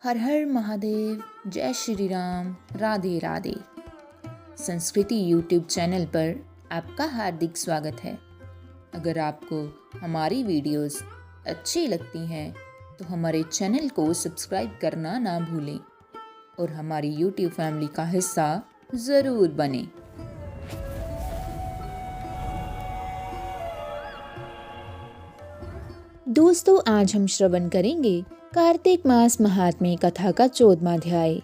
हर हर महादेव, जय श्री राम, राधे राधे। संस्कृति YouTube channel पर आपका हार्दिक स्वागत है। अगर आपको हमारी वीडियोस अच्छी लगती हैं तो हमारे चैनल को सब्सक्राइब करना ना भूलें और हमारी यूट्यूब फैमिली का हिस्सा ज़रूर बनें। दोस्तों, आज हम श्रवण करेंगे कार्तिक मास महात्म्य कथा का 14वां अध्याय।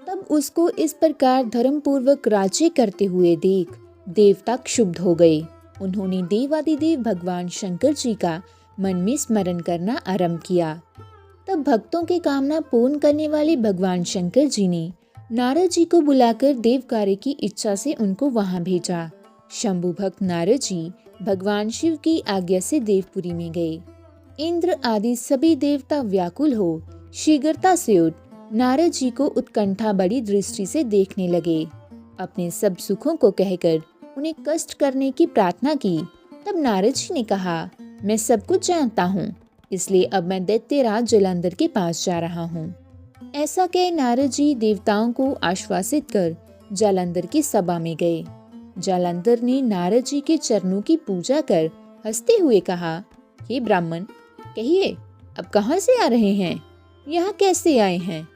तब उसको इस प्रकार धर्म पूर्वक राज्य करते हुए देख देवता क्षुब्ध हो गए। उन्होंने देवादिदेव भगवान शंकर जी का मन में स्मरण करना आरंभ किया। तब भक्तों की कामना पूर्ण करने वाले भगवान शंकर जी ने नारद जी को बुलाकर देव कार्य की इच्छा से उनको वहां भेजा। शंभु भक्त नारद जी भगवान शिव की आज्ञा से देवपुरी में गए। इंद्र आदि सभी देवता व्याकुल हो शीघ्रता से उठ नारद जी को उत्कंठा बड़ी दृष्टि से देखने लगे। अपने सब सुखों को कहकर उन्हें कष्ट करने की प्रार्थना की। तब नारद जी ने कहा, मैं सब कुछ जानता हूँ, इसलिए अब मैं दैत्यराज जलंधर के पास जा रहा हूँ। ऐसा कह नारद जी देवताओं को आश्वासित कर जालंधर की सभा में गए। जालंधर ने नारद जी के चरणों की पूजा कर हंसते हुए कहा, हे ब्राह्मण, कहिए अब कहाँ से आ रहे हैं, यहाँ कैसे आए हैं?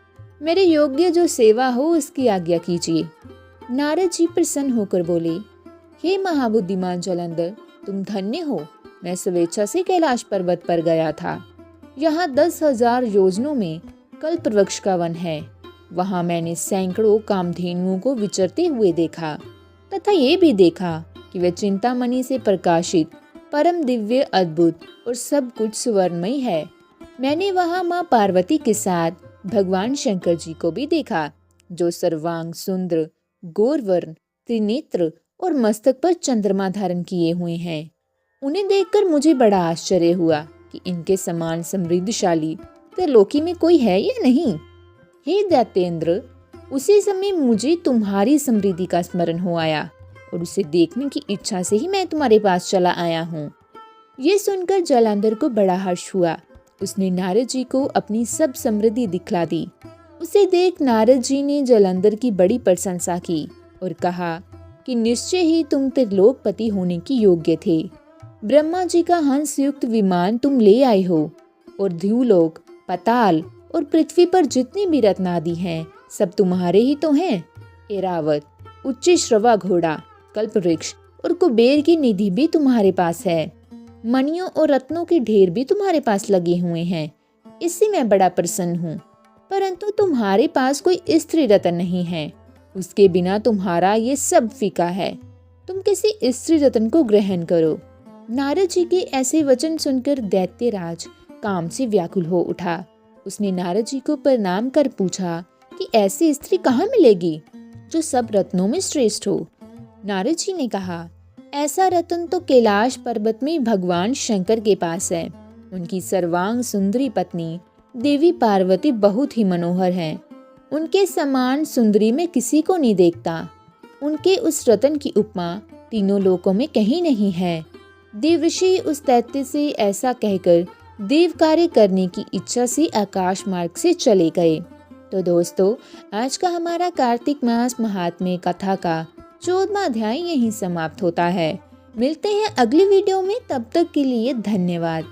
मेरे योग्य जो सेवा हो उसकी आज्ञा कीजिए। नारद जी प्रसन्न होकर बोले, हे महाबुद्धिमान जालंधर, तुम धन्य हो। मैं स्वेच्छा से कैलाश पर्वत पर गया था। यहाँ 10,000 योजनों में कल्प वृक्ष का वन है। वहाँ मैंने सैकड़ों कामधेनुओं को विचरते हुए देखा तथा ये भी देखा कि वे चिंतामणि से प्रकाशित परम दिव्य अद्भुत और सब कुछ सुवर्णमय है। मैंने वहाँ माँ पार्वती के साथ भगवान शंकर जी को भी देखा, जो सर्वांग सुंदर, गौरवर्ण, त्रिनेत्र और मस्तक पर चंद्रमा धारण किए हुए हैं। उन्हें देखकर मुझे बड़ा आश्चर्य हुआ कि इनके समान समृद्धशाली त्रिलोकी में कोई है या नहीं। हे दैत्येंद्र, उसी समय मुझे तुम्हारी समृद्धि का स्मरण हो आया और उसे देखने की इच्छा से ही मैं तुम्हारे पास चला आया हूँ। ये सुनकर जालंधर को बड़ा हर्ष हुआ। उसने नारद जी को अपनी सब समृद्धि दिखला दी। उसे देख नारद जी ने जालंधर की बड़ी प्रशंसा की और कहा कि निश्चय ही तुम त्रिलोकपति होने की योग्य थे। ब्रह्मा जी का हंस युक्त विमान तुम ले आए हो और ध्रुवलोक, पाताल और पृथ्वी पर जितने भी रत्न आदि हैं सब तुम्हारे ही तो हैं। ऐरावत, उच्च श्रवा घोड़ा, कल्प वृक्ष और कुबेर की निधि भी तुम्हारे पास है। मणियों और रत्नों के ढेर भी तुम्हारे पास लगे हुए हैं। इससे मैं बड़ा प्रसन्न हूँ। परंतु तुम्हारे पास कोई स्त्री रत्न नहीं है। उसके बिना तुम्हारा ये सब फीका है। तुम किसी स्त्री रत्न को ग्रहण करो। नारद जी के ऐसे वचन सुनकर दैत्यराज काम से व्याकुल हो उठा। उसने नारद जी को प्रणाम कर पूछा कि ऐसी स्त्री कहाँ मिलेगी जो सब रत्नों में श्रेष्ठ हो। नारद जी ने कहा, ऐसा रत्न तो कैलाश पर्वत में भगवान शंकर के पास है। उनकी सर्वांग सुंदरी पत्नी देवी पार्वती बहुत ही मनोहर हैं। उनके समान सुंदरी में किसी को नहीं देखता। उनके उस रत्न की उपमा तीनों लोकों में कहीं नहीं है। देवऋषि उस दैत्य से ऐसा कहकर देव कार्य करने की इच्छा से आकाश मार्ग से चले गए। तो दोस्तों, आज का हमारा कार्तिक मास महात्म्य कथा का 14वां अध्याय यहीं समाप्त होता है। मिलते हैं अगली वीडियो में, तब तक के लिए धन्यवाद।